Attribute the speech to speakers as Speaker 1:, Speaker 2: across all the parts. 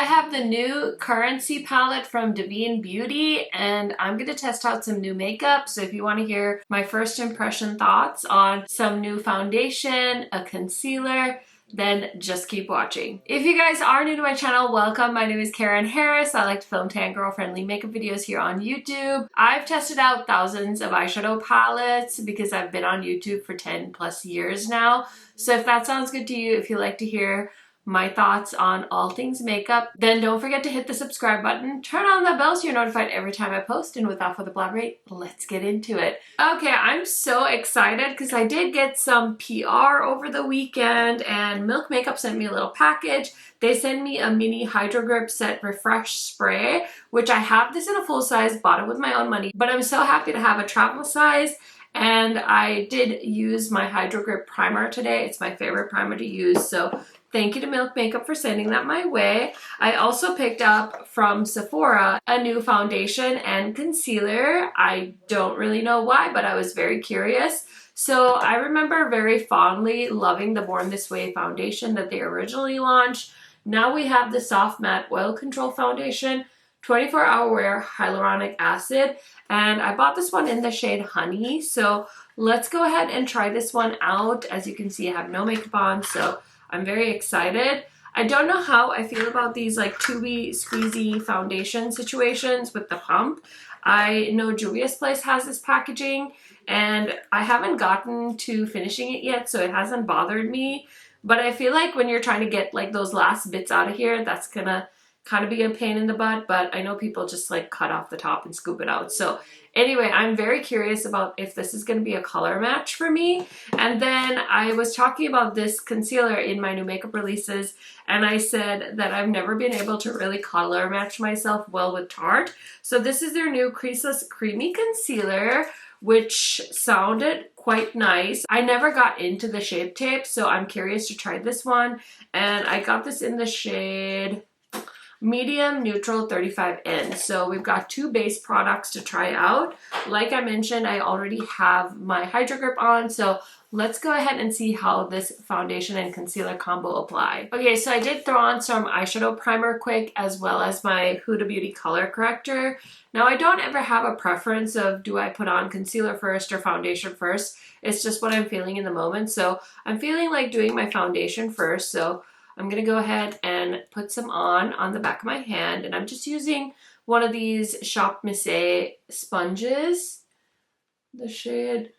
Speaker 1: I have the new Currentsea palette from Davini Beauty, and I'm going to test out some new makeup. So if you want to hear my first impression thoughts on some new foundation, a concealer, then just keep watching. If you guys are new to my channel, welcome. My name is KARENHARRIS. I like to film tan girl friendly makeup videos here on YouTube. I've tested out thousands of eyeshadow palettes because I've been on YouTube for 10 plus years now. So if that sounds good to you, if you like to hear my thoughts on all things makeup, then don't forget to hit the subscribe button, turn on that bell so you're notified every time I post, and without further blabbering, let's get into it. Okay, I'm so excited because I did get some PR over the weekend, and Milk Makeup sent me a little package. They sent me a mini Hydro Grip Set Refresh Spray, which I have this in a full size, bought it with my own money, but I'm so happy to have a travel size. And I did use my Hydro Grip Primer today. It's my favorite primer to use, so thank you to Milk Makeup for sending that my way. I also picked up from Sephora a new foundation and concealer. I don't really know why, but I was very curious. So I remember very fondly loving the Born This Way foundation that they originally launched. Now we have the Soft Matte Oil Control Foundation, 24-hour wear hyaluronic acid, and I bought this one in the shade Honey. So let's go ahead and try this one out. As you can see, I have no makeup on, so I'm very excited. I don't know how I feel about these like tubey squeezy foundation situations with the pump. I know Juvia's Place has this packaging, and I haven't gotten to finishing it yet, so it hasn't bothered me. But I feel like when you're trying to get like those last bits out of here, that's gonna kind of be a pain in the butt, but I know people just like cut off the top and scoop it out. So anyway, I'm very curious about if this is going to be a color match for me. And then I was talking about this concealer in my new makeup releases, and I said that I've never been able to really color match myself well with Tarte. So this is their new Creaseless Creamy Concealer, which sounded quite nice. I never got into the Shape Tape, so I'm curious to try this one. And I got this in the shade Medium Neutral 35N. So we've got two base products to try out. Like I mentioned, I already have my Hydro Grip on, so let's go ahead and see how this foundation and concealer combo apply. Okay, so I did throw on some eyeshadow primer quick, as well as my Huda Beauty color corrector. Now I don't ever have a preference of do I put on concealer first or foundation first. It's just what I'm feeling in the moment. So I'm feeling like doing my foundation first, so I'm going to go ahead and put some on the back of my hand, and I'm just using one of these Shop Missy sponges. The shade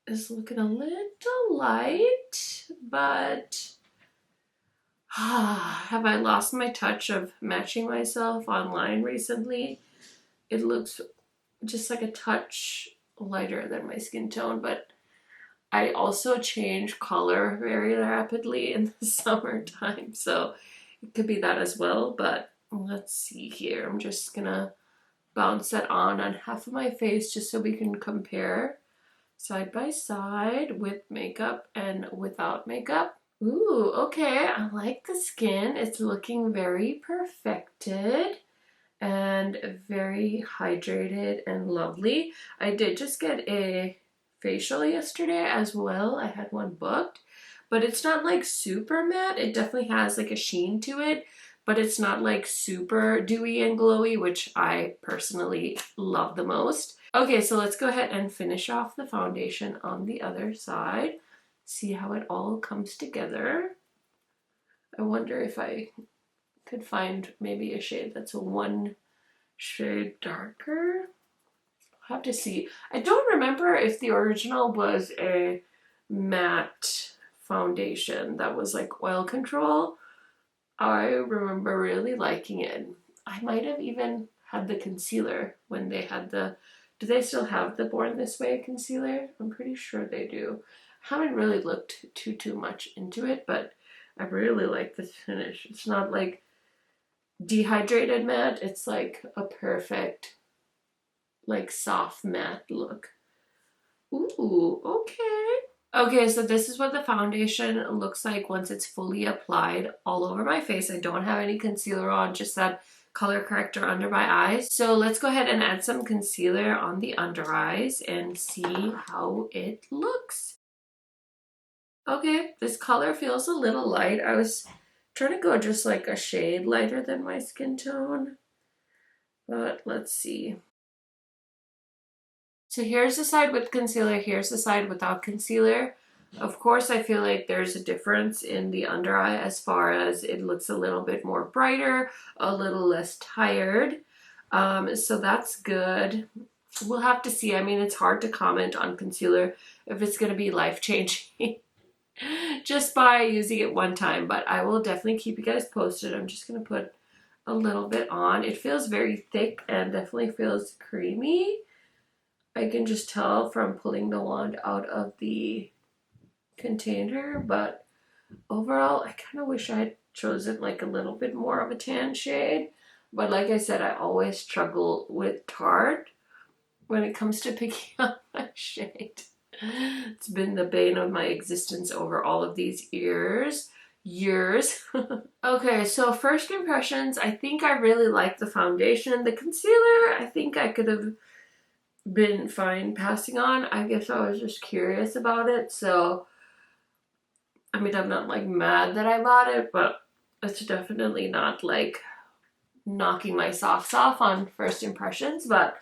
Speaker 1: is looking a little light, but have I lost my touch of matching myself online recently? It looks just like a touch lighter than my skin tone, but I also change color very rapidly in the summertime, so it could be that as well. But let's see here. I'm just gonna bounce that on half of my face just so we can compare side by side with makeup and without makeup. Ooh, okay, I like the skin. It's looking very perfected and very hydrated and lovely. I did just get a facial yesterday as well. I had one booked, but it's not like super matte. It definitely has like a sheen to it, but it's not like super dewy and glowy, which I personally love the most. Okay, so let's go ahead and finish off the foundation on the other side. See how it all comes together. I wonder if I could find maybe a shade that's one shade darker. Have to see. I don't remember if the original was a matte foundation that was like oil control. I remember really liking it. I might have even had the concealer when they had the... Do they still have the Born This Way concealer? I'm pretty sure they do. I haven't really looked too much into it, but I really like the finish. It's not like dehydrated matte. It's like a perfect like soft matte look. Ooh, okay. Okay, so this is what the foundation looks like once it's fully applied all over my face. I don't have any concealer on, just that color corrector under my eyes. So let's go ahead and add some concealer on the under eyes and see how it looks. Okay, this color feels a little light. I was trying to go just like a shade lighter than my skin tone. But let's see. So here's the side with concealer, here's the side without concealer. Of course, I feel like there's a difference in the under eye as far as it looks a little bit more brighter, a little less tired. So that's good. We'll have to see. I mean, it's hard to comment on concealer if it's going to be life-changing just by using it one time, but I will definitely keep you guys posted. I'm just going to put a little bit on. It feels very thick and definitely feels creamy. I can just tell from pulling the wand out of the container, but overall I kind of wish I had chosen like a little bit more of a tan shade, but like I said, I always struggle with Tarte when it comes to picking out my shade. It's been the bane of my existence over all of these years. Okay, so first impressions, I think I really like the foundation. The concealer, I think I could have been fine passing on. I guess I was just curious about it, so I mean, I'm not like mad that I bought it, but it's definitely not like knocking my socks off on first impressions, but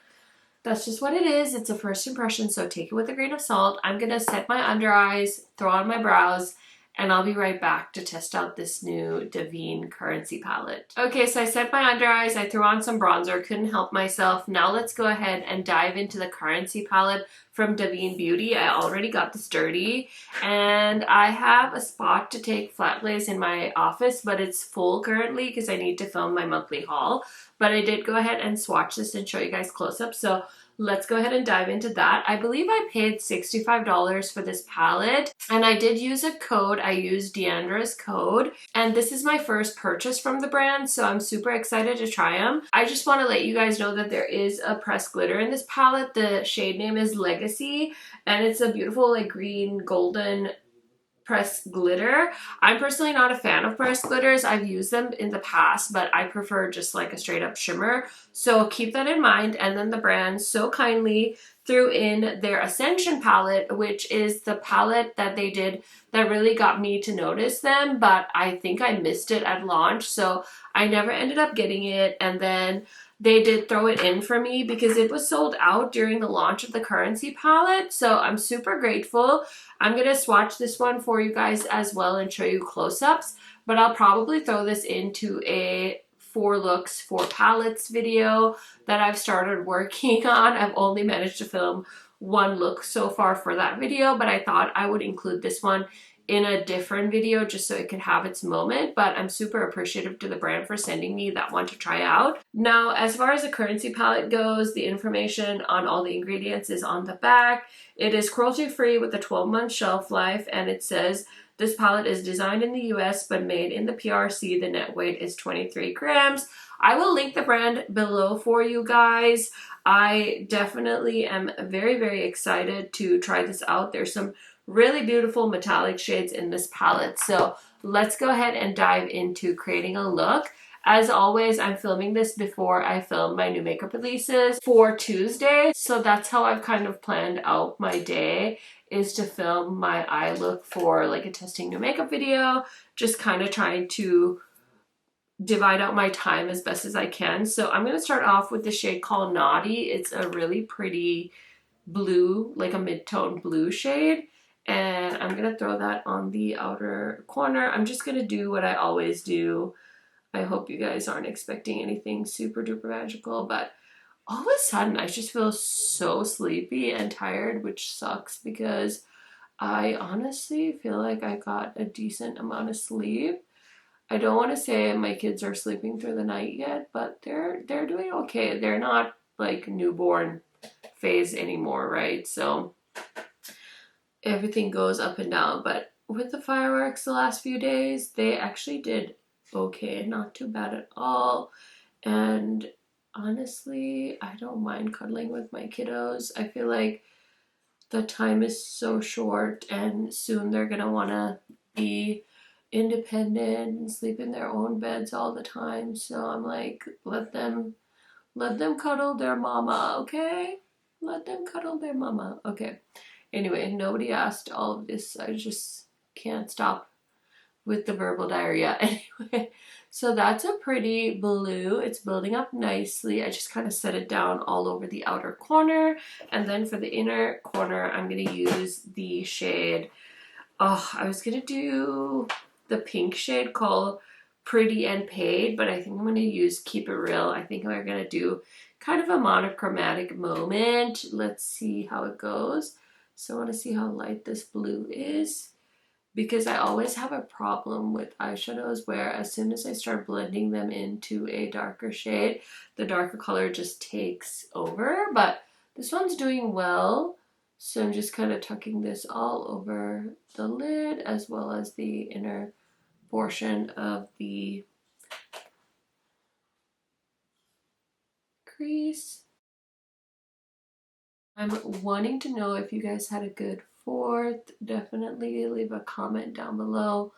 Speaker 1: that's just what it is. It's a first impression, so take it with a grain of salt. I'm gonna set my under eyes, throw on my brows, and I'll be right back to test out this new Davini Currentsea palette. Okay, so I set my under eyes, I threw on some bronzer, couldn't help myself. Now let's go ahead and dive into the Currentsea palette from Davini Beauty. I already got this dirty, and I have a spot to take flat lays in my office, but it's full currently because I need to film my monthly haul. But I did go ahead and swatch this and show you guys close up, so let's go ahead and dive into that. I believe I paid $65 for this palette, and I did use a code. I used Deandra's code, and this is my first purchase from the brand, so I'm super excited to try them. I just want to let you guys know that there is a pressed glitter in this palette. The shade name is Legacy, and it's a beautiful like green golden pressed glitter. I'm personally not a fan of pressed glitters. I've used them in the past, but I prefer just like a straight up shimmer. So keep that in mind. And then the brand so kindly threw in their Ascension palette, which is the palette that they did that really got me to notice them, but I think I missed it at launch, so I never ended up getting it. And then they did throw it in for me because it was sold out during the launch of the Currentsea palette, so I'm super grateful. I'm going to swatch this one for you guys as well and show you close-ups, but I'll probably throw this into a 4 looks, 4 palettes video that I've started working on. I've only managed to film 1 look so far for that video, but I thought I would include this one in a different video just so it could have its moment. But I'm super appreciative to the brand for sending me that one to try out. Now, as far as the Currentsea palette goes, the information on all the ingredients is on the back. It is cruelty-free with a 12-month shelf life, and it says this palette is designed in the US but made in the PRC. The net weight is 23 grams. I will link the brand below for you guys. I definitely am very, very excited to try this out. There's some really beautiful metallic shades in this palette. So let's go ahead and dive into creating a look. As always, I'm filming this before I film my new makeup releases for Tuesday. So that's how I've kind of planned out my day, is to film my eye look for like a testing new makeup video. Just kind of trying to divide out my time as best as I can. So I'm going to start off with the shade called Naughty. It's a really pretty blue, like a mid-tone blue shade. And I'm going to throw that on the outer corner. I'm just going to do what I always do. I hope you guys aren't expecting anything super duper magical, but all of a sudden I just feel so sleepy and tired, which sucks because I honestly feel like I got a decent amount of sleep. I don't want to say my kids are sleeping through the night yet, but they're doing okay. They're not like newborn phase anymore, right? So everything goes up and down, but with the fireworks the last few days, they actually did okay, not too bad at all. And honestly, I don't mind cuddling with my kiddos. I feel like the time is so short and soon they're gonna want to be independent and sleep in their own beds all the time. So I'm like, let them cuddle their mama, okay? Let them cuddle their mama. Okay. Anyway, nobody asked all of this. I just can't stop with the verbal diarrhea. Anyway, so that's a pretty blue. It's building up nicely. I just kind of set it down all over the outer corner. And then for the inner corner, I'm going to use the shade. Oh, I was going to do the pink shade called Pretty and Paid, but I think I'm going to use Keep It Real. I think we're going to do kind of a monochromatic moment. Let's see how it goes. So I want to see how light this blue is, because I always have a problem with eyeshadows where as soon as I start blending them into a darker shade, the darker color just takes over. But this one's doing well. So I'm just kind of tucking this all over the lid as well as the inner portion of the crease. I'm wanting to know if you guys had a good 4th. Definitely leave a comment down below.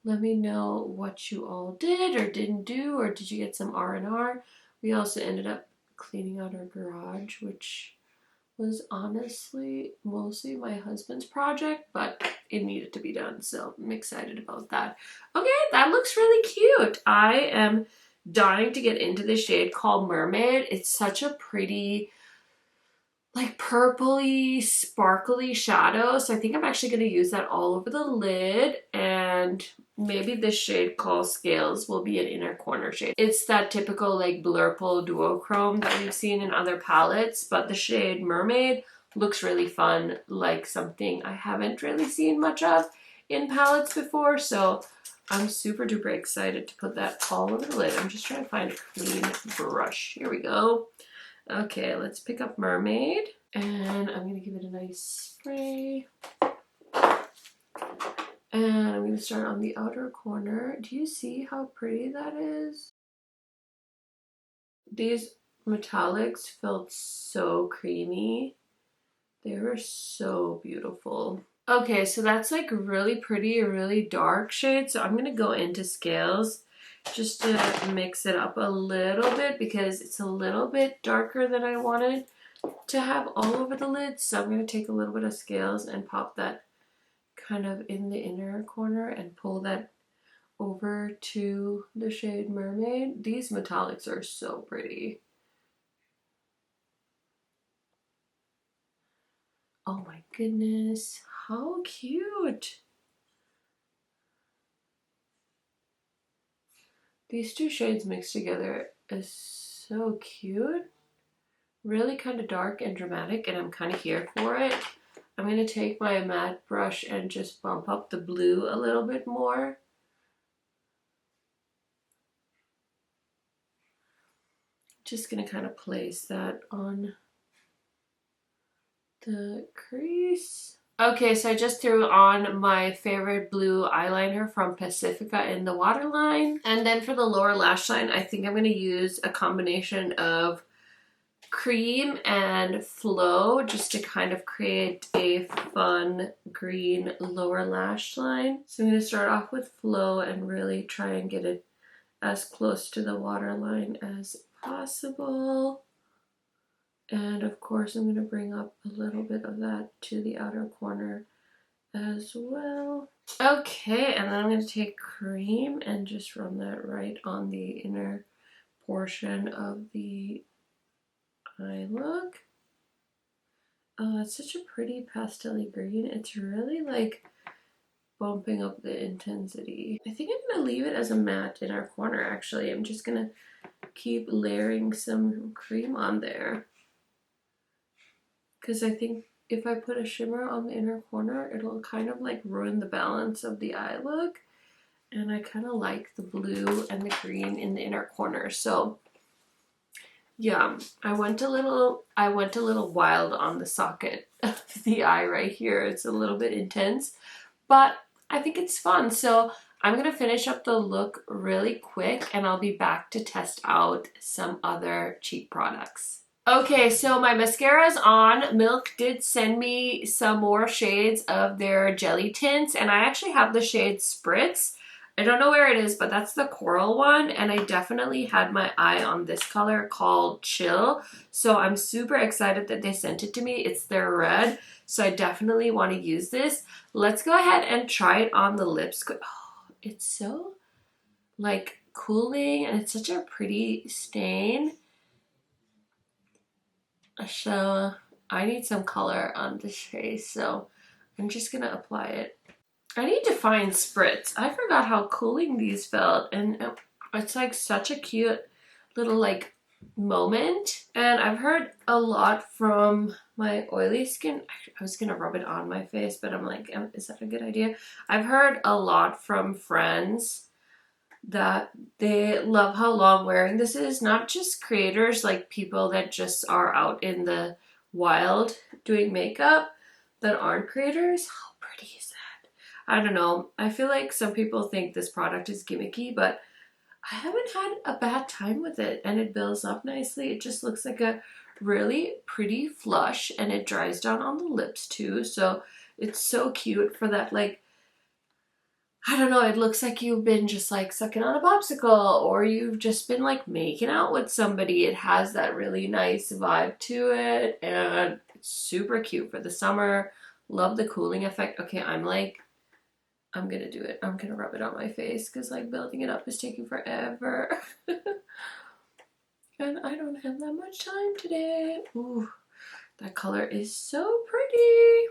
Speaker 1: Let me know what you all did or didn't do, or did you get some R&R? We also ended up cleaning out our garage, which was honestly mostly my husband's project, but it needed to be done, so I'm excited about that. Okay, that looks really cute. I am dying to get into the shade called Mermaid. It's such a pretty, like, purpley, sparkly shadow. So I think I'm actually going to use that all over the lid. And maybe this shade called Scales will be an inner corner shade. It's that typical, like, Blurple duochrome that we've seen in other palettes. But the shade Mermaid looks really fun, like something I haven't really seen much of in palettes before. So I'm super duper excited to put that all over the lid. I'm just trying to find a clean brush. Here we go. Okay, let's pick up Mermaid, and I'm going to give it a nice spray. And I'm going to start on the outer corner. Do you see how pretty that is? These metallics felt so creamy. They were so beautiful. Okay, so that's like really pretty, really dark shade. So I'm going to go into Scales just to mix it up a little bit because it's a little bit darker than I wanted to have all over the lid. So I'm going to take a little bit of Scales and pop that kind of in the inner corner and pull that over to the shade Mermaid. These metallics are so pretty. Oh my goodness, how cute. These two shades mixed together is so cute. Really kind of dark and dramatic, and I'm kind of here for it. I'm going to take my matte brush and just bump up the blue a little bit more. Just going to kind of place that on the crease. Okay, so I just threw on my favorite blue eyeliner from Pacifica in the waterline. And then for the lower lash line, I think I'm going to use a combination of cream and flow just to kind of create a fun green lower lash line. So I'm going to start off with flow and really try and get it as close to the waterline as possible. And of course, I'm going to bring up a little bit of that to the outer corner as well. Okay, and then I'm going to take cream and just run that right on the inner portion of the eye look. Oh, it's such a pretty pastel-y green. It's really like bumping up the intensity. I think I'm going to leave it as a matte in our corner, actually. I'm just going to keep layering some cream on there, because I think if I put a shimmer on the inner corner, it'll kind of like ruin the balance of the eye look. And I kind of like the blue and the green in the inner corner. So yeah, I went a little wild on the socket of the eye right here. It's a little bit intense, but I think it's fun. So I'm going to finish up the look really quick and I'll be back to test out some other cheap products. Okay, so my mascara's on. Milk did send me some more shades of their jelly tints, and I actually have the shade Spritz. I don't know where it is, but that's the coral one, and I definitely had my eye on this color called Chill, so I'm super excited that they sent it to me. It's their red, so I definitely want to use this. Let's go ahead and try it on the lips. Oh, it's so like cooling and it's such a pretty stain. So I need some color on this face, so I'm just gonna apply it. I need to find spritz. I forgot how cooling these felt, and it's like such a cute little like moment. And I've heard a lot from my oily skin. I was gonna rub it on my face, but I'm like, is that a good idea? I've heard a lot from friends that they love how long wearing this is. Not just creators, like people that just are out in the wild doing makeup that aren't creators. How pretty is that? I don't know. I feel like some people think this product is gimmicky, but I haven't had a bad time with it, and it builds up nicely. It just looks like a really pretty flush, and it dries down on the lips too. So it's so cute for that, like, I don't know, it looks like you've been just like sucking on a popsicle, or you've just been like making out with somebody. It has that really nice vibe to it, and it's super cute for the summer. Love the cooling effect. Okay, I'm gonna do it. I'm gonna rub it on my face because like building it up is taking forever. And I don't have that much time today. Ooh, that color is so pretty.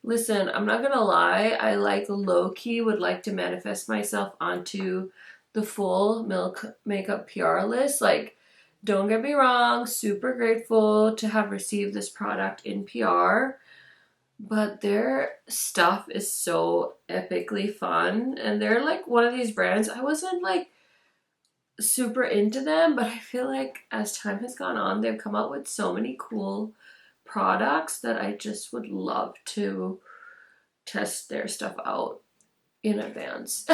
Speaker 1: Listen, I'm not gonna lie, I like low-key would like to manifest myself onto the full Milk Makeup PR list. Like, don't get me wrong, super grateful to have received this product in PR, but their stuff is so epically fun, and they're like one of these brands. I wasn't like super into them, but I feel like as time has gone on, they've come out with so many cool products that I just would love to test their stuff out in advance.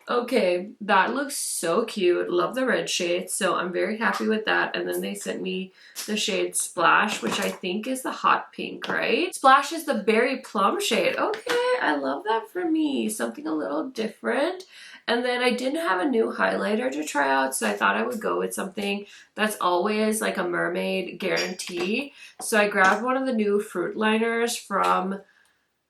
Speaker 1: Okay, that looks so cute. Love the red shade, so I'm very happy with that. And then they sent me the shade Splash, which I think is the hot pink, right? Splash is the berry plum shade. Okay, I love that for me. Something a little different. And then I didn't have a new highlighter to try out, so I thought I would go with something that's always like a mermaid guarantee. So I grabbed one of the new fruit liners from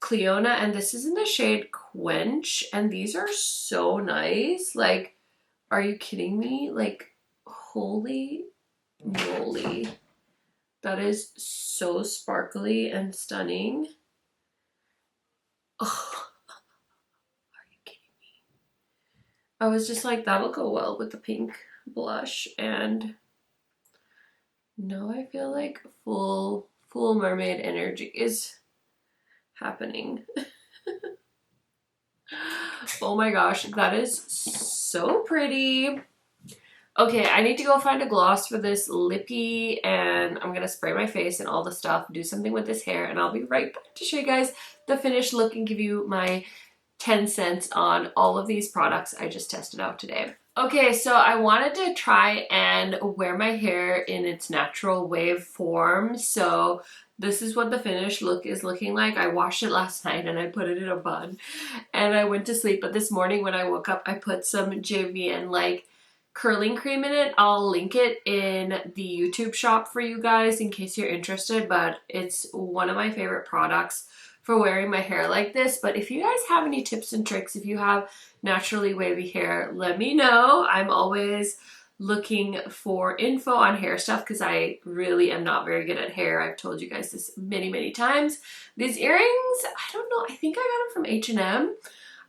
Speaker 1: Clionadh, and this is in the shade Quench, and these are so nice. Like, are you kidding me? Like, holy moly. That is so sparkly and stunning. Oh, are you kidding me? I was just like, that'll go well with the pink blush, and now I feel like full mermaid energy is happening. Oh my gosh, that is so pretty. Okay, I need to go find a gloss for this lippy, and I'm gonna spray my face and all the stuff, do something with this hair, and I'll be right back to show you guys the finished look and give you my 10 cents on all of these products I just tested out today. Okay, so I wanted to try and wear my hair in its natural wave form, so this is what the finished look is looking like. I washed it last night and I put it in a bun and I went to sleep, but this morning when I woke up, I put some JVN like curling cream in it. I'll link it in the YouTube shop for you guys in case you're interested, but it's one of my favorite products for wearing my hair like this. But if you guys have any tips and tricks, if you have naturally wavy hair, let me know. I'm always looking for info on hair stuff because I really am not very good at hair. I've told you guys this many times. These earrings, I don't know, I think I got them from H&M.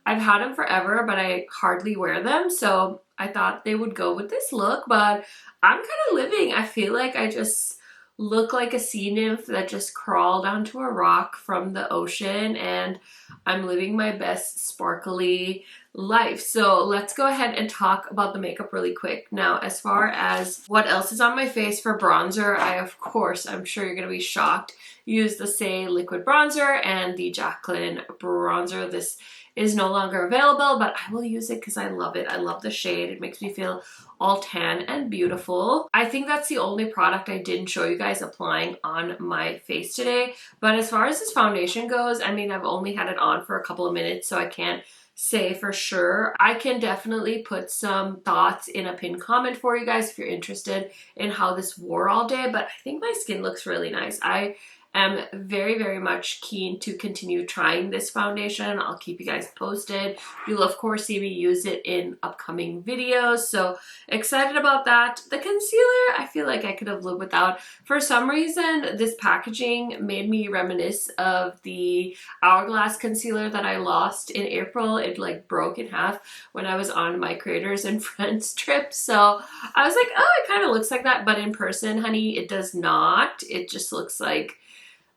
Speaker 1: I've had them forever, but I hardly wear them, so I thought they would go with this look, but I'm kind of living. I feel like I just look like a sea nymph that just crawled onto a rock from the ocean, and I'm living my best sparkly life. So let's go ahead and talk about the makeup really quick. Now, as far as what else is on my face for bronzer, I, of course, I'm sure you're going to be shocked, use the Say liquid bronzer and the Jaclyn bronzer. This is no longer available, but I will use it because I love it. I love the shade. It makes me feel all tan and beautiful. I think that's the only product I didn't show you guys applying on my face today. But as far as this foundation goes, I mean, I've only had it on for a couple of minutes, so I can't say for sure. I can definitely put some thoughts in a pinned comment for you guys if you're interested in how this wore all day, but I think my skin looks really nice. I am very, very much keen to continue trying this foundation. I'll keep you guys posted. You'll of course see me use it in upcoming videos, so excited about that. The concealer, I feel like I could have lived without. For some reason, this packaging made me reminisce of the Hourglass concealer that I lost in April. It like broke in half when I was on my Creators and Friends trip, so I was like, oh, it kind of looks like that, but in person, honey, it does not. It just looks like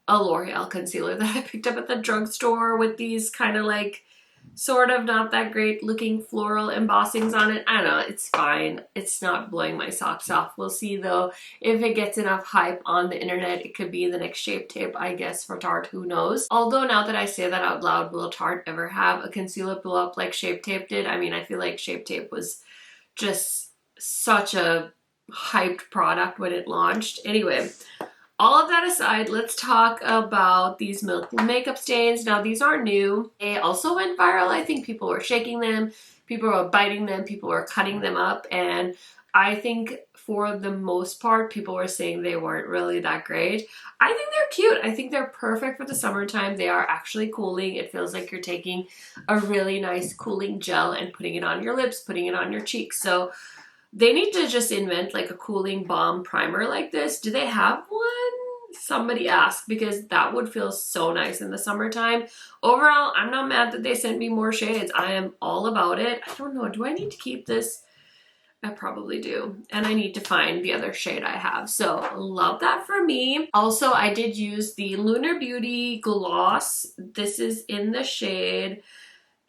Speaker 1: a L'Oreal concealer that I picked up at the drugstore with these kind of like sort of not that great looking floral embossings on it. I don't know, it's fine. It's not blowing my socks off. We'll see though if it gets enough hype on the internet. It could be the next Shape Tape, I guess, for Tarte, who knows. Although now that I say that out loud, will Tarte ever have a concealer blow up like Shape Tape did? I mean, I feel like Shape Tape was just such a hyped product when it launched. Anyway, all of that aside, let's talk about these milk makeup stains. Now, these aren't new. They also went viral. I think people were shaking them, people were biting them, people were cutting them up, and I think for the most part, people were saying they weren't really that great. I think they're cute. I think they're perfect for the summertime. They are actually cooling. It feels like you're taking a really nice cooling gel and putting it on your lips, putting it on your cheeks. So they need to just invent like a cooling balm primer like this. Do they have one? Somebody asked, because that would feel so nice in the summertime. Overall, I'm not mad that they sent me more shades. I am all about it. I don't know, do I need to keep this? I probably do. And I need to find the other shade I have. So love that for me. Also, I did use the Lunar Beauty gloss. This is in the shade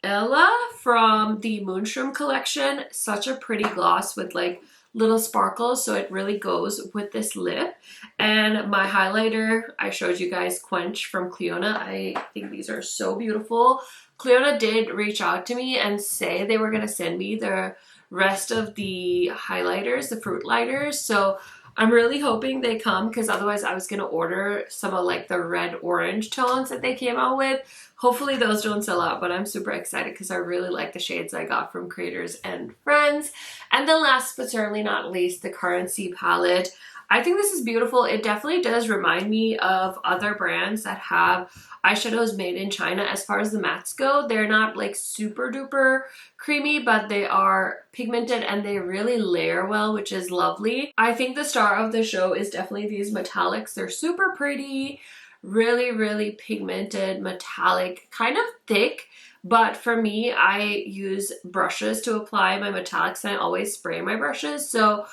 Speaker 1: Ella from the Moonshroom collection. Such a pretty gloss with like little sparkles, so it really goes with this lip. And my highlighter, I showed you guys, Quench from Clionadh. I think these are so beautiful. Clionadh did reach out to me and say they were going to send me the rest of the highlighters, the fruit lighters, so I'm really hoping they come, because otherwise I was going to order some of like the red orange tones that they came out with. Hopefully those don't sell out, but I'm super excited because I really like the shades I got from Creators and Friends. And then last but certainly not least, the Currentsea palette. I think this is beautiful. It definitely does remind me of other brands that have eyeshadows made in China. As far as the mattes go, they're not like super duper creamy, but they are pigmented and they really layer well, which is lovely. I think the star of the show is definitely these metallics. They're super pretty, really, really pigmented, metallic, kind of thick. But for me, I use brushes to apply my metallics and I always spray my brushes. So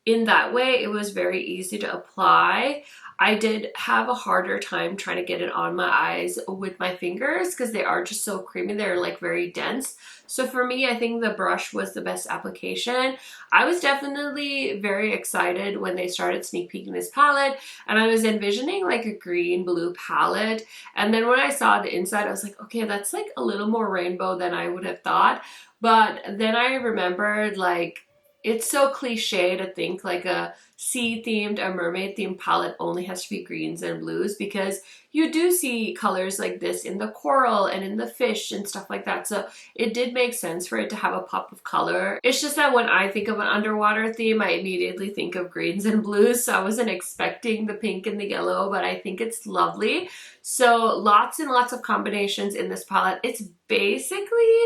Speaker 1: in that way, it was very easy to apply. I did have a harder time trying to get it on my eyes with my fingers because they are just so creamy. They're like very dense. So for me, I think the brush was the best application. I was definitely very excited when they started sneak peeking this palette, and I was envisioning like a green blue palette. And then when I saw the inside, I was like, okay, that's like a little more rainbow than I would have thought. But then I remembered, like, it's so cliche to think like a sea-themed, a mermaid-themed palette only has to be greens and blues, because you do see colors like this in the coral and in the fish and stuff like that. So it did make sense for it to have a pop of color. It's just that when I think of an underwater theme, I immediately think of greens and blues. So I wasn't expecting the pink and the yellow, but I think it's lovely. So lots and lots of combinations in this palette. It's basically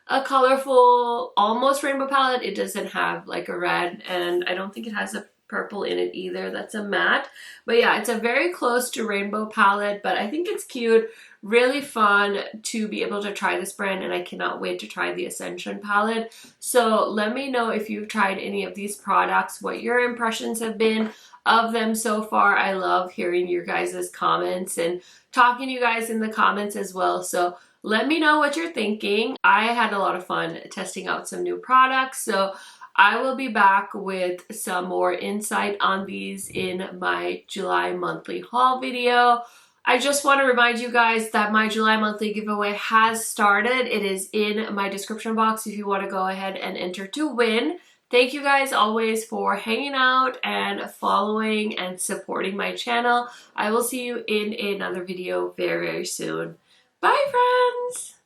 Speaker 1: a colorful, almost rainbow palette. It doesn't have like a red, and I don't think it has a purple in it either. That's a matte. But yeah, it's a very close to rainbow palette, but I think it's cute, really fun to be able to try this brand, and I cannot wait to try the Ascension palette. So let me know if you've tried any of these products, what your impressions have been of them so far. I love hearing your guys' comments and talking to you guys in the comments as well. So let me know what you're thinking. I had a lot of fun testing out some new products, so I will be back with some more insight on these in my July monthly haul video. I just want to remind you guys that my July monthly giveaway has started. It is in my description box if you want to go ahead and enter to win. Thank you guys always for hanging out and following and supporting my channel. I will see you in another video very, very soon. Bye, friends!